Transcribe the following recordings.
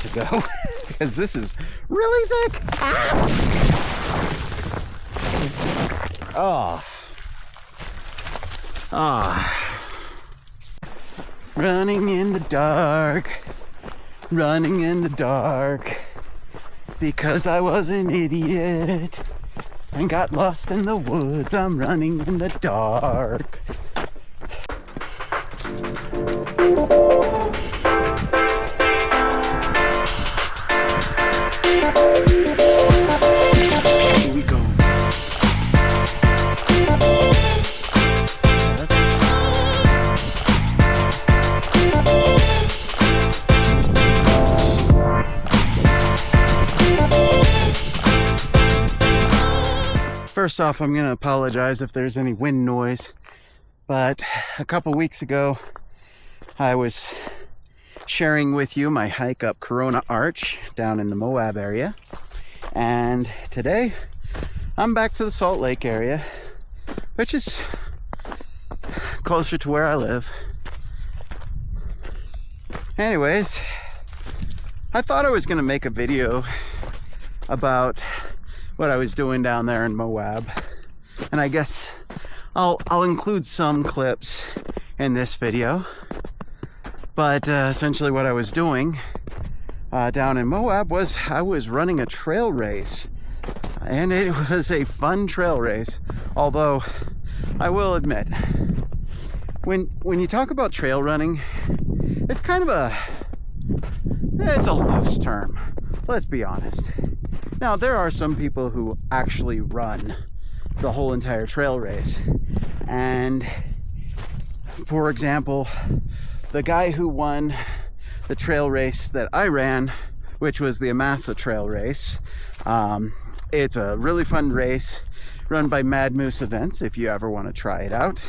to go because this is really thick. Ah. Running in the dark, running in the dark, because I was an idiot and got lost in the woods. I'm running in the dark. Here we go. First off, I'm going to apologize if there's any wind noise, but a couple weeks ago, I was sharing with you my hike up Corona Arch down in the Moab area, and today I'm back to the Salt Lake area, which is closer to where I live. Anyways, I thought I was going to make a video about what I was doing down there in Moab, and I guess I'll include some clips in this video. But essentially what I was doing down in Moab was I was running a trail race, and it was a fun trail race. Although I will admit, when you talk about trail running, it's kind of it's a loose term, let's be honest. Now, there are some people who actually run the whole entire trail race. And for example, the guy who won the trail race that I ran, which was the Amasa Trail Race, it's a really fun race run by Mad Moose Events, if you ever want to try it out.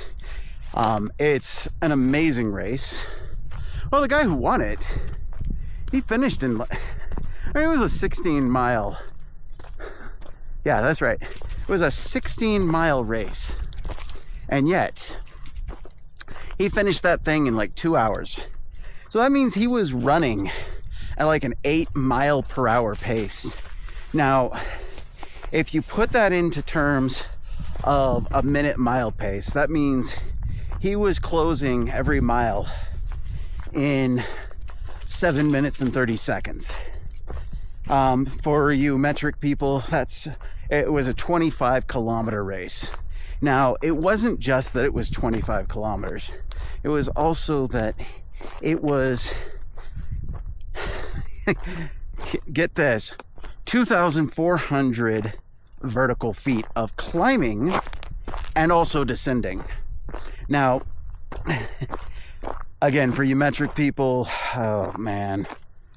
It's an amazing race. Well, the guy who won it, he finished in, it was a 16-mile. Yeah, that's right. It was a 16-mile race. And yet, he finished that thing in like 2 hours. So that means he was running at like an 8-mile-per-hour pace. Now, if you put that into terms of a minute-mile pace, that means he was closing every mile in 7 minutes and 30 seconds. For you metric people, it was a 25-kilometer race. Now, it wasn't just that it was 25 kilometers. It was also that it was, get this, 2,400 vertical feet of climbing and also descending. Now, again, for you metric people, oh man,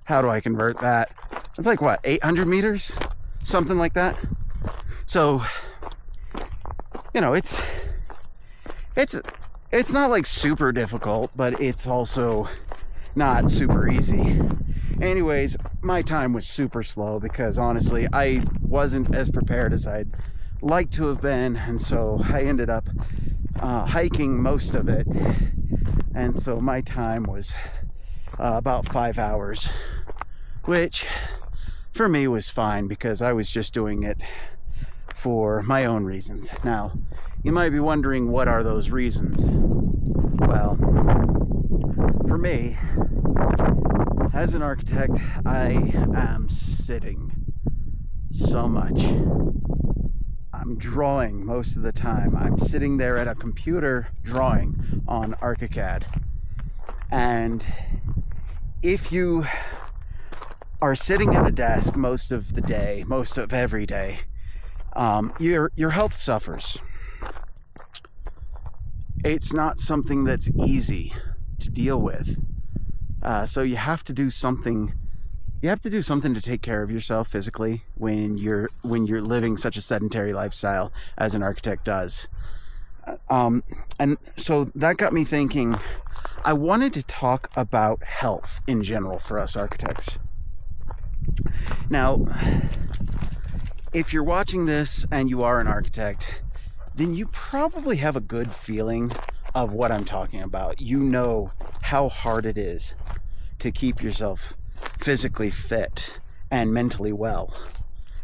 how do I convert that? It's like what, 800 meters? Something like that. So, you know, it's not like super difficult, but it's also not super easy. Anyways, my time was super slow because honestly, I wasn't as prepared as I'd like to have been, and so I ended up hiking most of it, and so my time was about 5 hours, which for me was fine because I was just doing it for my own reasons. Now, you might be wondering, what are those reasons? Well, for me, as an architect, I am sitting so much. I'm drawing most of the time. I'm sitting there at a computer drawing on ArchiCAD. And if you are sitting at a desk most of the day, most of every day, your health suffers. It's not something that's easy to deal with. So you have to do something. You have to do something to take care of yourself physically when you're living such a sedentary lifestyle as an architect does. And so that got me thinking. I wanted to talk about health in general for us architects. Now, if you're watching this and you are an architect, then you probably have a good feeling of what I'm talking about. You know how hard it is to keep yourself physically fit and mentally well.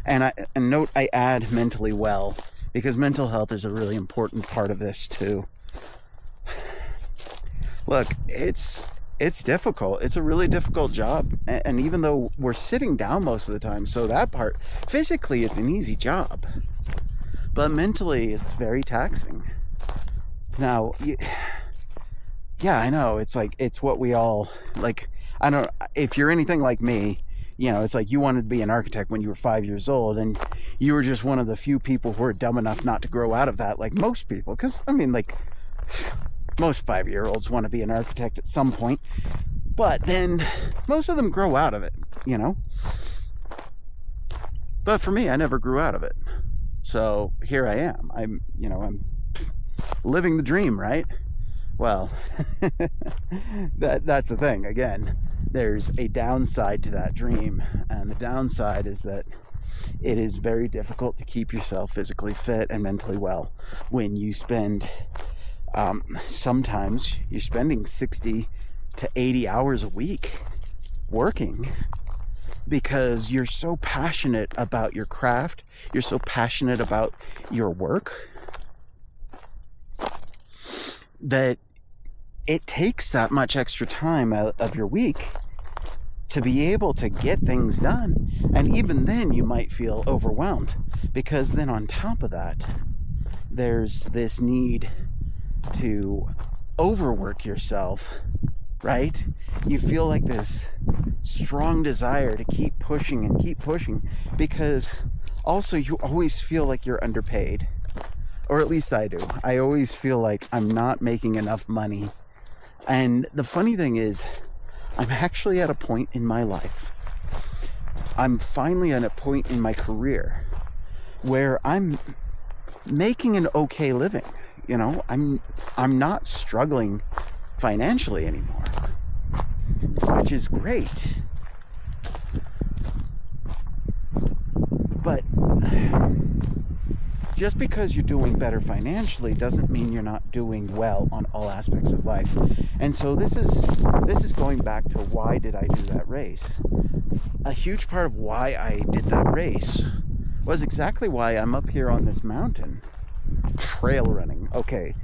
And note I add mentally well, because mental health is a really important part of this too. Look, it's difficult. It's a really difficult job. And even though we're sitting down most of the time, so that part, physically it's an easy job. But mentally it's very taxing. Now, yeah, I know. It's like, it's what we all, like, I don't know, if you're anything like me, you know, it's like you wanted to be an architect when you were 5 years old, and you were just one of the few people who are dumb enough not to grow out of that, like most people. Because, I mean, like, most 5-year-olds want to be an architect at some point, but then most of them grow out of it, you know? But for me, I never grew out of it. So here I am. I'm living the dream, right? Well, that's the thing. Again, there's a downside to that dream, and the downside is that it is very difficult to keep yourself physically fit and mentally well when you spend, sometimes you're spending 60 to 80 hours a week working, because you're so passionate about your craft, you're so passionate about your work, that it takes that much extra time out of your week to be able to get things done. And even then you might feel overwhelmed, because then on top of that, there's this need to overwork yourself, right? You feel like this strong desire to keep pushing, because also you always feel like you're underpaid. Or at least I do. I always feel like I'm not making enough money. And the funny thing is, I'm actually at a point in my life, I'm finally at a point in my career where I'm making an okay living. You know, I'm not struggling financially anymore, which is great. But just because you're doing better financially doesn't mean you're not doing well on all aspects of life. And so this is going back to, why did I do that race? A huge part of why I did that race was exactly why I'm up here on this mountain, trail running. Okay.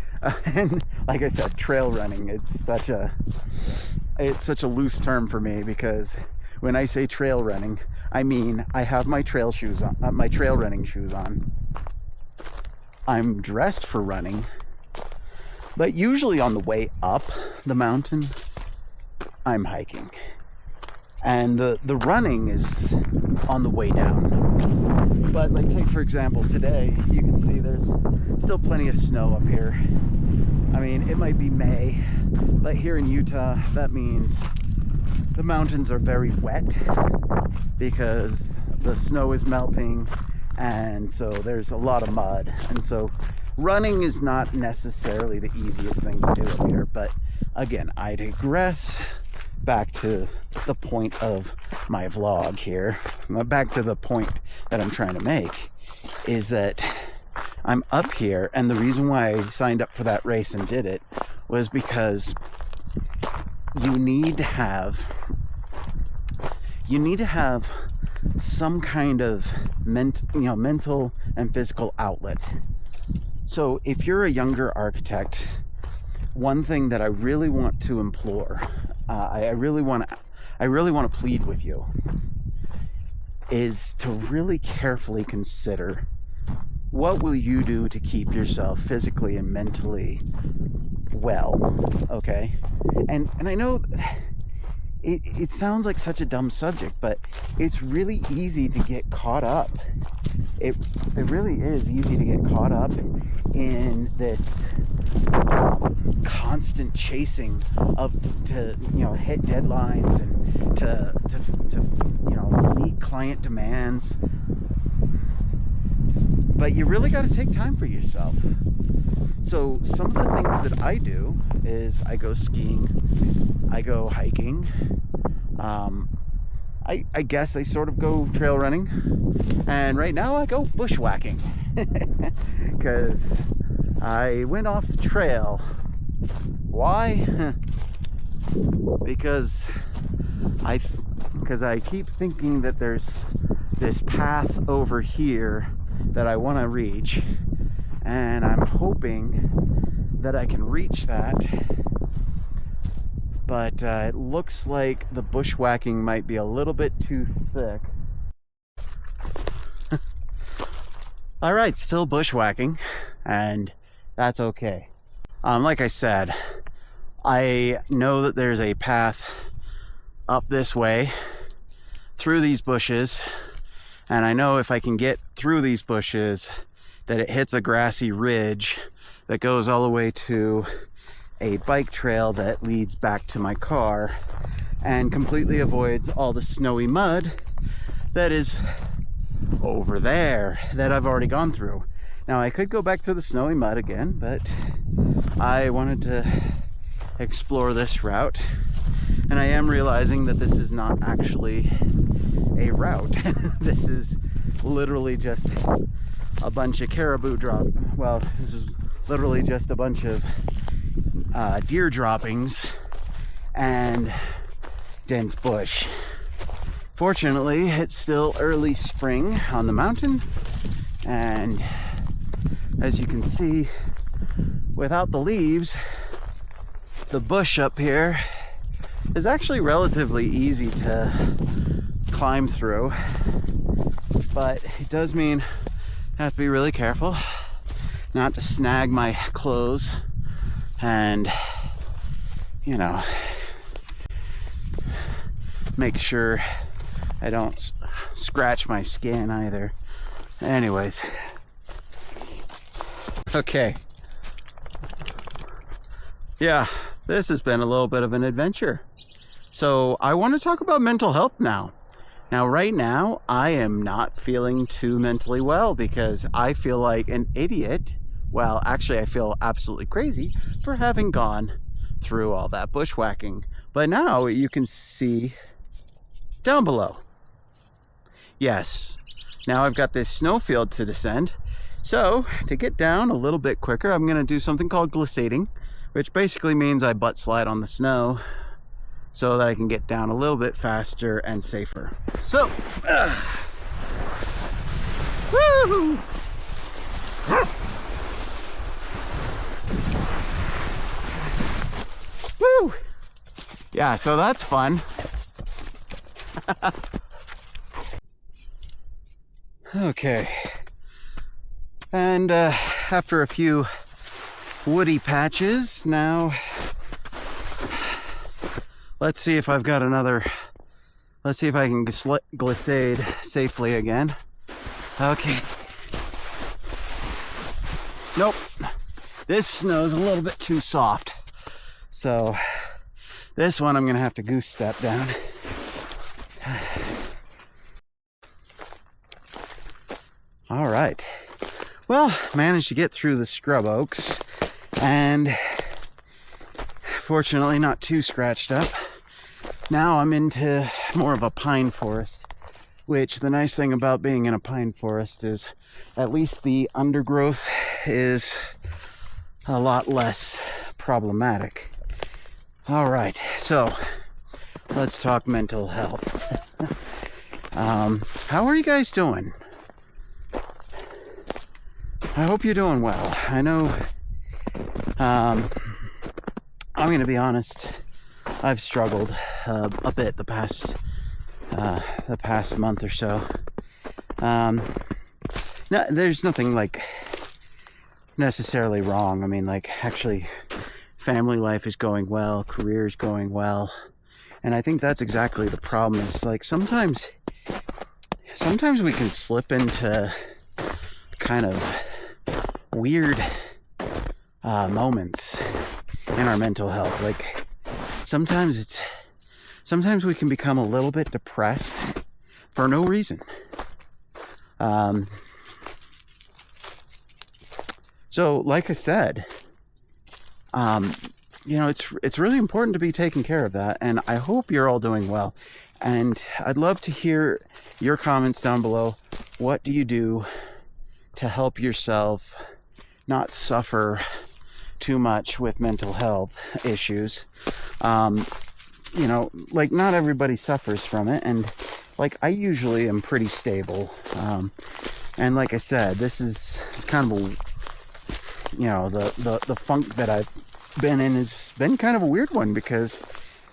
And like I said, trail running, it's such a loose term for me, because when I say trail running, I mean I have my trail shoes on, my trail running shoes on. I'm dressed for running, but usually on the way up the mountain, I'm hiking. And the running is on the way down. But like, take for example today, you can see there's still plenty of snow up here. I mean, it might be May, but here in Utah, that means the mountains are very wet because the snow is melting, and so there's a lot of mud. And so running is not necessarily the easiest thing to do up here. But again, I digress. Back to the point of my vlog here, back to the point that I'm trying to make, is that I'm up here, and the reason why I signed up for that race and did it was because you need to have some kind of mental and physical outlet. So if you're a younger architect, one thing that I really want to implore, I really want to plead with you, is to really carefully consider, what will you do to keep yourself physically and mentally well, okay? And I know it sounds like such a dumb subject, but it's really easy to get caught up. It really is easy to get caught up in this constant chasing to hit deadlines and to meet client demands. But you really got to take time for yourself. So some of the things that I do is I go skiing, I go hiking, I guess I sort of go trail running, and right now I go bushwhacking because I went off the trail. Why? Because because I keep thinking that there's this path over here that I want to reach, and I'm hoping that I can reach that, but it looks like the bushwhacking might be a little bit too thick. All right, still bushwhacking, and that's okay. Like I said, I know that there's a path up this way through these bushes, and I know if I can get through these bushes that it hits a grassy ridge that goes all the way to a bike trail that leads back to my car and completely avoids all the snowy mud that is over there that I've already gone through. Now I could go back through the snowy mud again, but I wanted to explore this route, and I am realizing that this is not actually a route. This is literally just a bunch of caribou drop. Well, this is literally just a bunch of deer droppings and dense bush. Fortunately, it's still early spring on the mountain, and as you can see, without the leaves, the bush up here is actually relatively easy to climb through, but it does mean I have to be really careful not to snag my clothes and, you know, make sure I don't scratch my skin either. Anyways, okay. Yeah, this has been a little bit of an adventure. So I want to talk about mental health now. Now, right now, I am not feeling too mentally well because I feel like an idiot. Well, actually, I feel absolutely crazy for having gone through all that bushwhacking. But now you can see down below. Yes, now I've got this snowfield to descend. So to get down a little bit quicker, I'm going to do something called glissading, which basically means I butt slide on the snow so that I can get down a little bit faster and safer. So, woo! Woo! Yeah, so that's fun. Okay. And after a few woody patches, now let's see if I've got another. Let's see if I can glissade safely again. Okay. Nope. This snow's a little bit too soft. So this one I'm gonna have to goose step down. All right. Well, managed to get through the scrub oaks, and fortunately not too scratched up. Now I'm into more of a pine forest, which the nice thing about being in a pine forest is at least the undergrowth is a lot less problematic. All right, so let's talk mental health. How are you guys doing? I hope you're doing well. I know, I'm going to be honest, I've struggled a bit the past month or so. No, there's nothing like necessarily wrong. I mean, like, actually, family life is going well, career is going well, and I think that's exactly the problem. Is like sometimes we can slip into kind of weird moments in our mental health. Like sometimes we can become a little bit depressed for no reason. So like I said, you know, it's really important to be taking care of that, and I hope you're all doing well. And I'd love to hear your comments down below. What do you do to help yourself not suffer too much with mental health issues? you know, like not everybody suffers from it, and like I usually am pretty stable. And like I said, it's kind of a, you know, the funk that I've been in has been kind of a weird one, because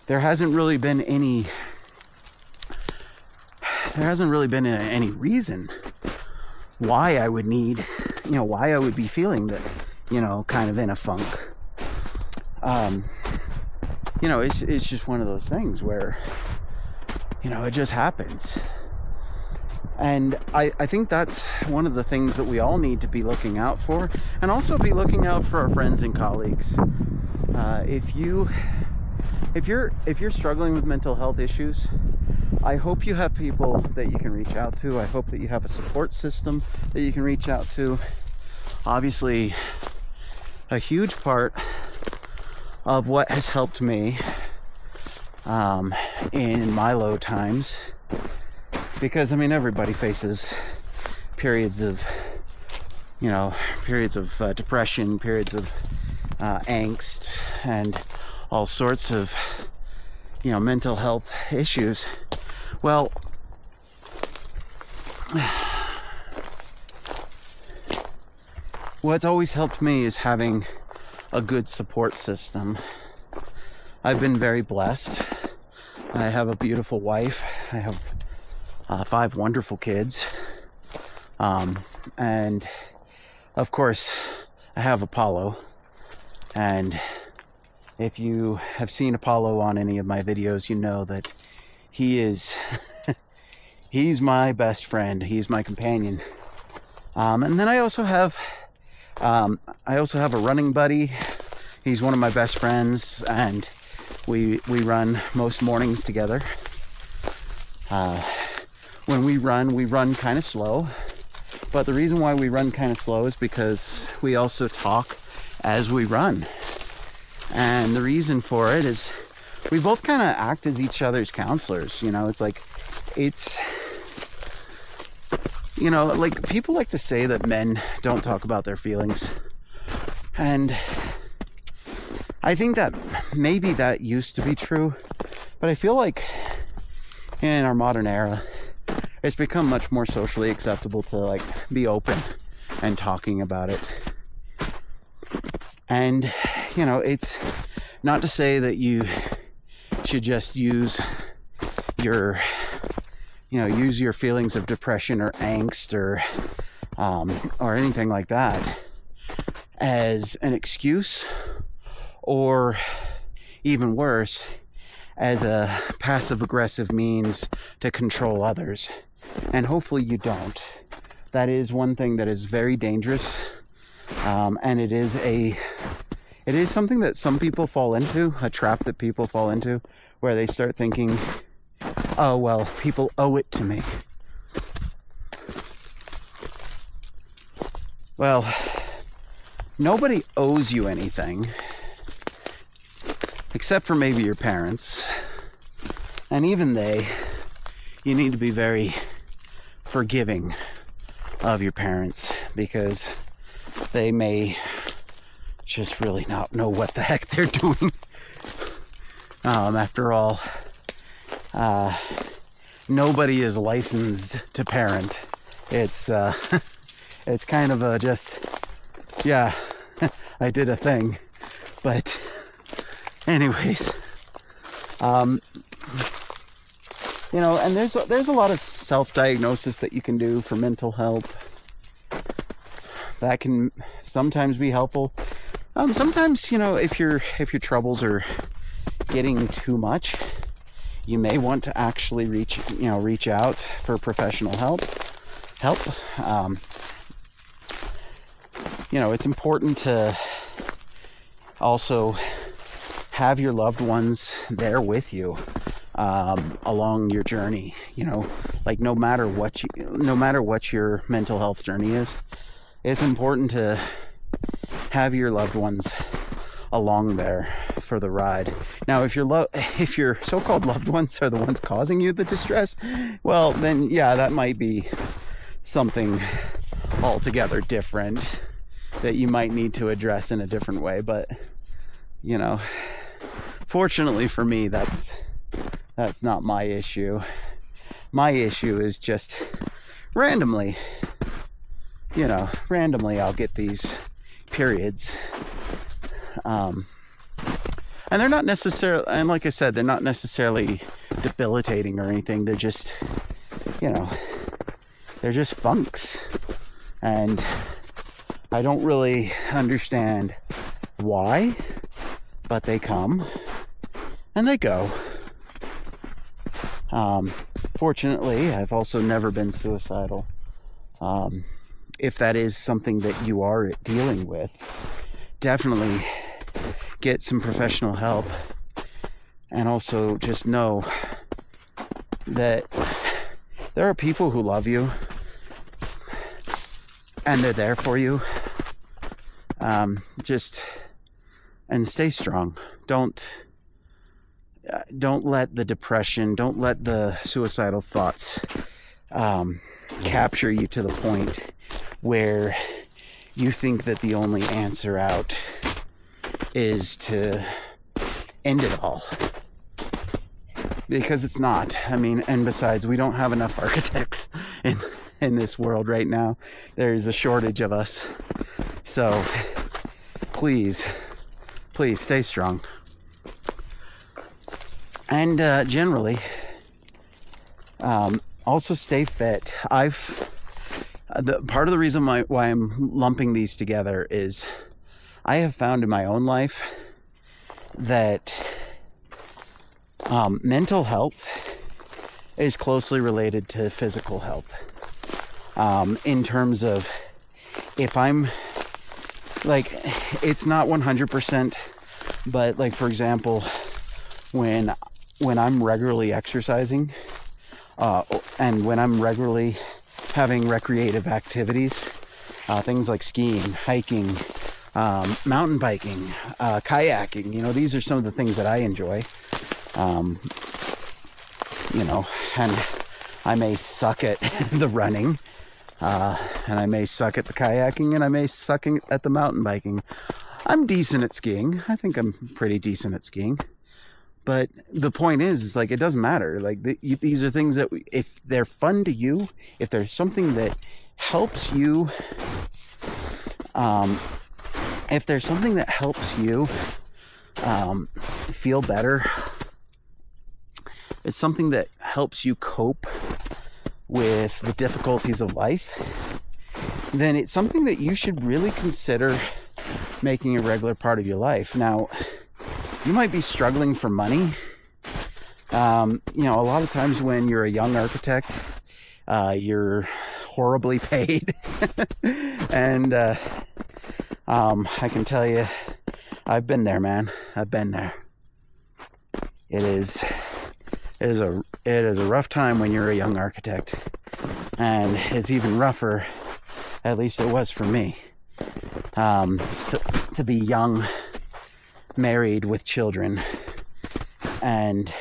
there hasn't really been any reason why I would need, you know, why I would be feeling that, you know, kind of in a funk. You know, it's just one of those things where, you know, it just happens. And I think that's one of the things that we all need to be looking out for, and also be looking out for our friends and colleagues. If you're struggling with mental health issues, I hope you have people that you can reach out to. I hope that you have a support system that you can reach out to. Obviously, a huge part of what has helped me in my low times, because I mean, everybody faces periods of depression, periods of angst, and all sorts of, you know, mental health issues. Well, what's always helped me is having a good support system. I've been very blessed. I have a beautiful wife. I have 5 wonderful kids. And of course, I have Apollo. And if you have seen Apollo on any of my videos, you know that he's my best friend. He's my companion. And then I also have a running buddy. He's one of my best friends, and we run most mornings together. When we run kind of slow, but the reason why we run kind of slow is because we also talk as we run. And the reason for it is we both kind of act as each other's counselors. You know, it's like, you know, like people like to say that men don't talk about their feelings. And I think that maybe that used to be true, but I feel like in our modern era, it's become much more socially acceptable to like be open and talking about it. And, you know, it's not to say that you should just use your feelings of depression or angst or anything like that as an excuse, or even worse, as a passive-aggressive means to control others. And hopefully you don't. That is one thing that is very dangerous, and it is something that some people fall into, a trap that people fall into, where they start thinking, oh, well, people owe it to me. Well, nobody owes you anything, except for maybe your parents. And even you need to be very forgiving of your parents, because they may just really not know what the heck they're doing. After all, nobody is licensed to parent. It's kind of yeah, I did a thing. But anyways, you know, and there's a lot of self-diagnosis that you can do for mental health that can sometimes be helpful. Sometimes, you know, if your troubles are getting too much, you may want to actually reach out for professional help. You know, it's important to also have your loved ones there with you along your journey. You know, like no matter what your mental health journey is, it's important to have your loved ones along there for the ride. Now, if your so-called loved ones are the ones causing you the distress, well, then yeah, that might be something altogether different that you might need to address in a different way. But, you know, fortunately for me, that's That's not my issue. My issue is just randomly, I'll get these periods. And they're not necessarily, and like I said, they're not necessarily debilitating or anything. They're just, they're just funks. And I don't really understand why, but they come and they go. Fortunately, I've also never been suicidal. If that is something that you are dealing with, definitely get some professional help. And also just know that there are people who love you and they're there for you. And stay strong. Don't let the depression, don't let the suicidal thoughts capture you to the point where you think that the only answer out is to end it all. Because it's not. I mean, and besides, we don't have enough architects in this world right now. There's a shortage of us. So please stay strong. And generally, also stay fit. Part of the reason why I'm lumping these together is I have found in my own life that mental health is closely related to physical health. In terms of, if I'm like, it's not 100%, but like, for example, when I'm regularly exercising, and when I'm regularly having recreative activities, things like skiing, hiking, mountain biking, kayaking, these are some of the things that I enjoy. And I may suck at the running, and I may suck at the kayaking, and I may suck at the mountain biking. I'm decent at skiing. I think I'm pretty decent at skiing. But the point is like, it doesn't matter. Like, these are things that, if they're fun to you, if there's something that helps you, feel better, it's something that helps you cope with the difficulties of life, then it's something that you should really consider making a regular part of your life. Now, you might be struggling for money. A lot of times when you're a young architect, you're horribly paid. And I can tell you, I've been there, man. I've been there. It is a rough time when you're a young architect. And it's even rougher, at least it was for me, to be young, married with children, and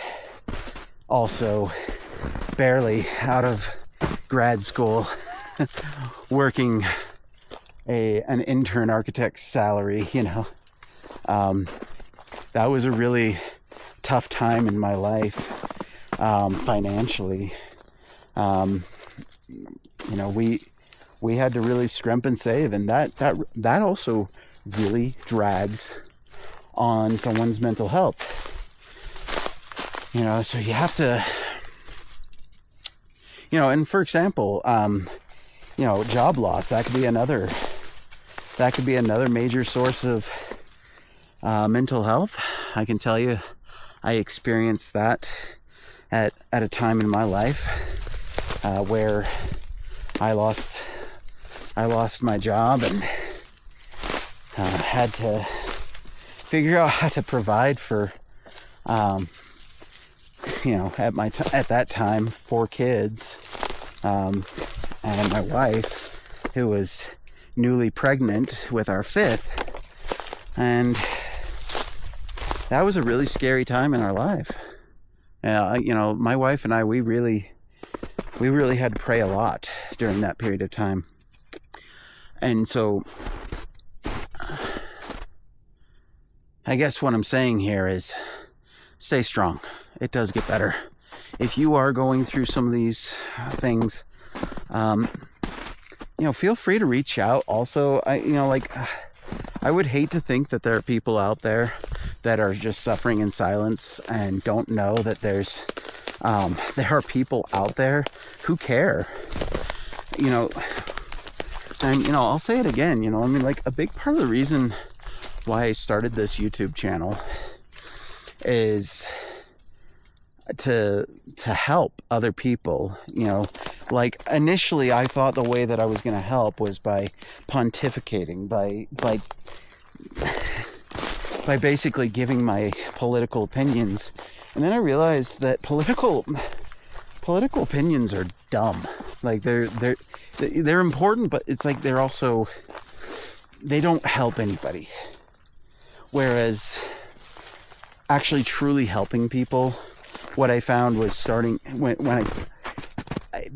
also barely out of grad school, working an intern architect's salary. That was a really tough time in my life, financially. We had to really scrimp and save, and that also really drags on someone's mental health. So you have to, and for example, job loss, that could be another major source of mental health. I can tell you, I experienced that at a time in my life where I lost my job and had to figure out how to provide for, at that time, 4 kids, and my wife, who was newly pregnant with our 5th, and that was a really scary time in our life. My wife and I, we really had to pray a lot during that period of time. And so I guess what I'm saying here is stay strong. It does get better. If you are going through some of these things, feel free to reach out. Also, I would hate to think that there are people out there that are just suffering in silence and don't know that there are people out there who care. And I'll say it again. A big part of the reason why I started this YouTube channel is to help other people. Initially I thought the way that I was going to help was by pontificating, by basically giving my political opinions. And then I realized that political opinions are dumb. They're important, but it's like they don't help anybody. Whereas actually truly helping people, what I found was starting when I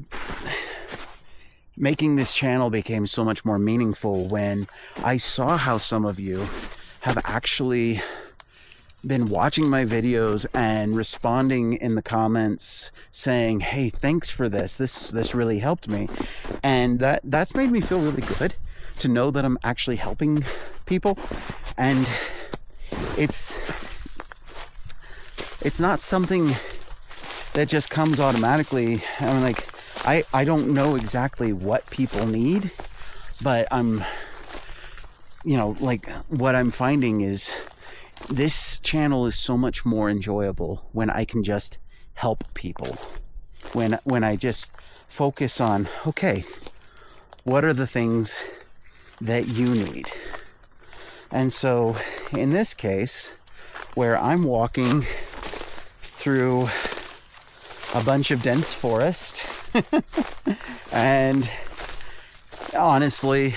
making this channel became so much more meaningful when I saw how some of you have actually been watching my videos and responding in the comments saying, hey, thanks for this really helped me. And that's made me feel really good to know that I'm actually helping people. And it's not something that just comes automatically. I don't know exactly what people need, but what I'm finding is this channel is so much more enjoyable when I can just help people. When I just focus on, okay, what are the things that you need? And so in this case, where I'm walking through a bunch of dense forest, and honestly,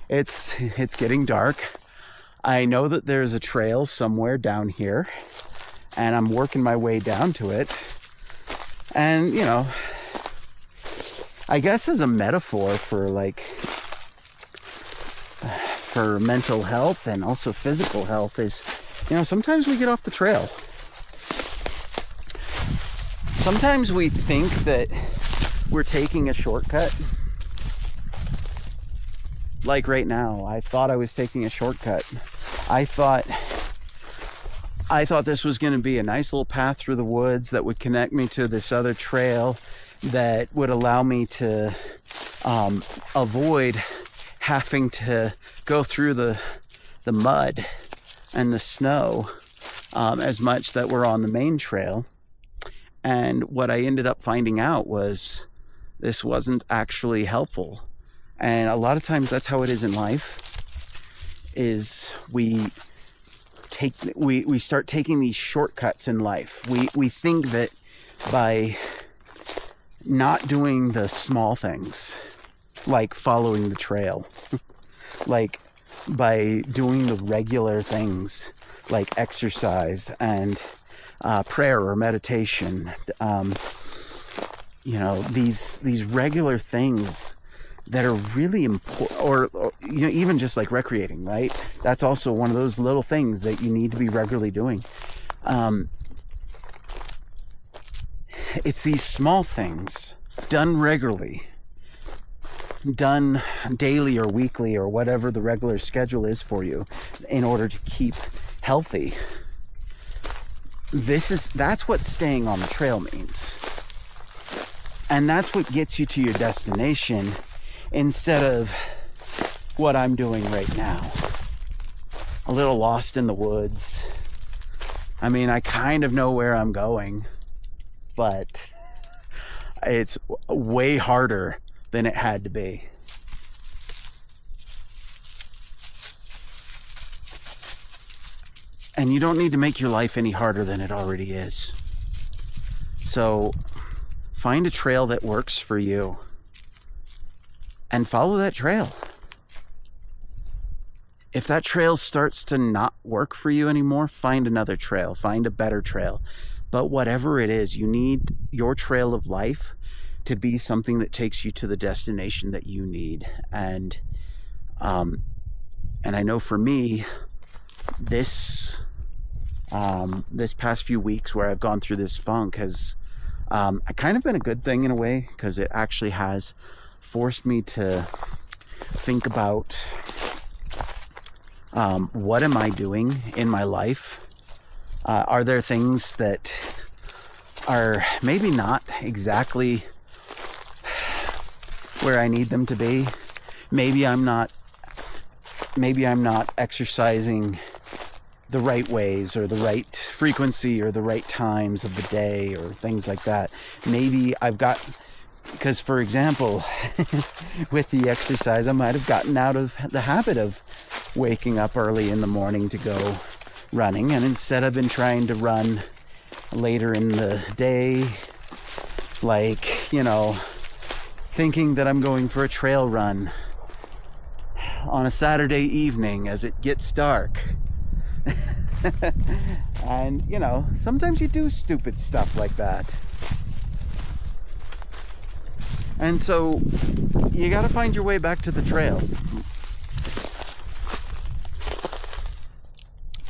it's getting dark. I know that there's a trail somewhere down here, and I'm working my way down to it. And, I guess as a metaphor for mental health and also physical health is, sometimes we get off the trail. Sometimes we think that we're taking a shortcut. Like right now, I thought I was taking a shortcut. I thought this was going to be a nice little path through the woods that would connect me to this other trail that would allow me to avoid having to go through the mud and the snow as much that we're on the main trail. And what I ended up finding out was this wasn't actually helpful. And a lot of times that's how it is in life, is we start taking these shortcuts in life. We think that by not doing the small things, like following the trail, like by doing the regular things like exercise and prayer or meditation, these regular things that are really important, or even just like recreating, right? That's also one of those little things that you need to be regularly doing. It's these small things done regularly, done daily or weekly or whatever the regular schedule is for you in order to keep healthy. That's what staying on the trail means. And that's what gets you to your destination, instead of what I'm doing right now. A little lost in the woods. I kind of know where I'm going, but it's way harder than it had to be. And you don't need to make your life any harder than it already is. So find a trail that works for you and follow that trail. If that trail starts to not work for you anymore, find another trail, find a better trail. But whatever it is, you need your trail of life to be something that takes you to the destination that you need. And I know for me, this this past few weeks where I've gone through this funk has kind of been a good thing in a way, because it actually has forced me to think about what am I doing in my life? Are there things that are maybe not exactly where I need them to be? Maybe I'm not exercising the right ways, or the right frequency, or the right times of the day, or things like that. Maybe because for example, with the exercise, I might have gotten out of the habit of waking up early in the morning to go running, and instead I've been trying to run later in the day, like, thinking that I'm going for a trail run on a Saturday evening as it gets dark. And sometimes you do stupid stuff like that, and so you got to find your way back to the trail.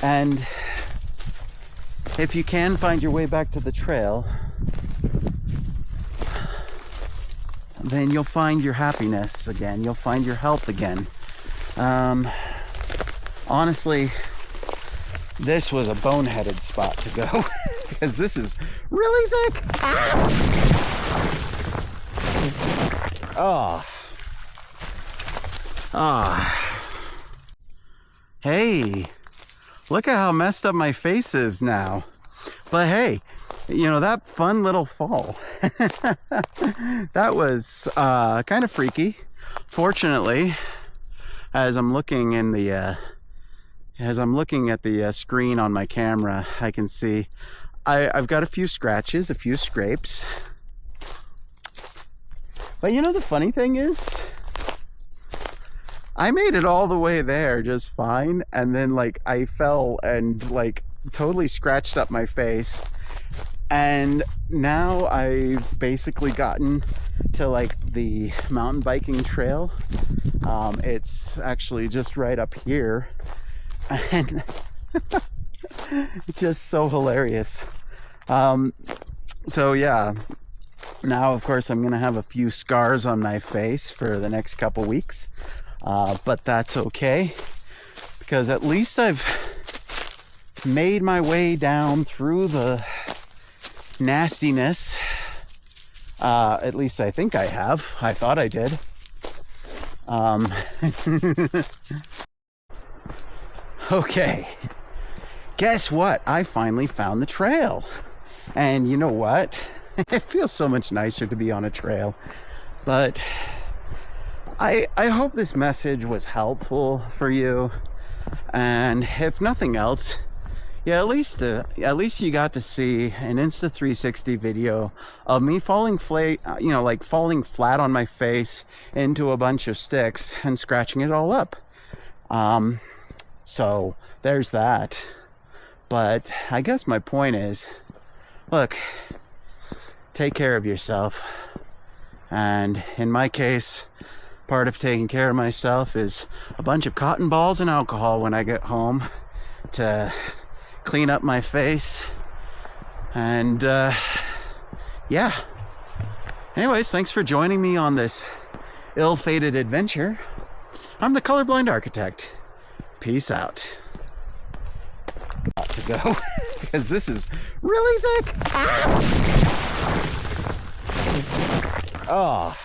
And if you can find your way back to the trail, then you'll find your happiness again, you'll find your health again. Honestly, this was a boneheaded spot to go because this is really thick. Oh. Hey, look at how messed up my face is now. But hey, that fun little fall, that was kind of freaky. Fortunately, as I'm looking at the screen on my camera, I can see I've got a few scratches, a few scrapes. But the funny thing is, I made it all the way there just fine, and then I fell and totally scratched up my face. And now I've basically gotten to the mountain biking trail. It's actually just right up here, and it's just so hilarious. So yeah, now of course I'm gonna have a few scars on my face for the next couple weeks, but that's okay, because at least I've made my way down through the nastiness. At least I think I have. I thought I did. Okay, guess what? I finally found the trail. And you know what? It feels so much nicer to be on a trail. But I hope this message was helpful for you. And if nothing else, yeah, at least you got to see an Insta 360 video of me falling flat on my face into a bunch of sticks and scratching it all up. So there's that. But I guess my point is, look, take care of yourself. And in my case, part of taking care of myself is a bunch of cotton balls and alcohol when I get home to clean up my face. And yeah, anyways, thanks for joining me on this ill-fated adventure. I'm the colorblind architect. Peace out. Got to go because this is really thick. Oh.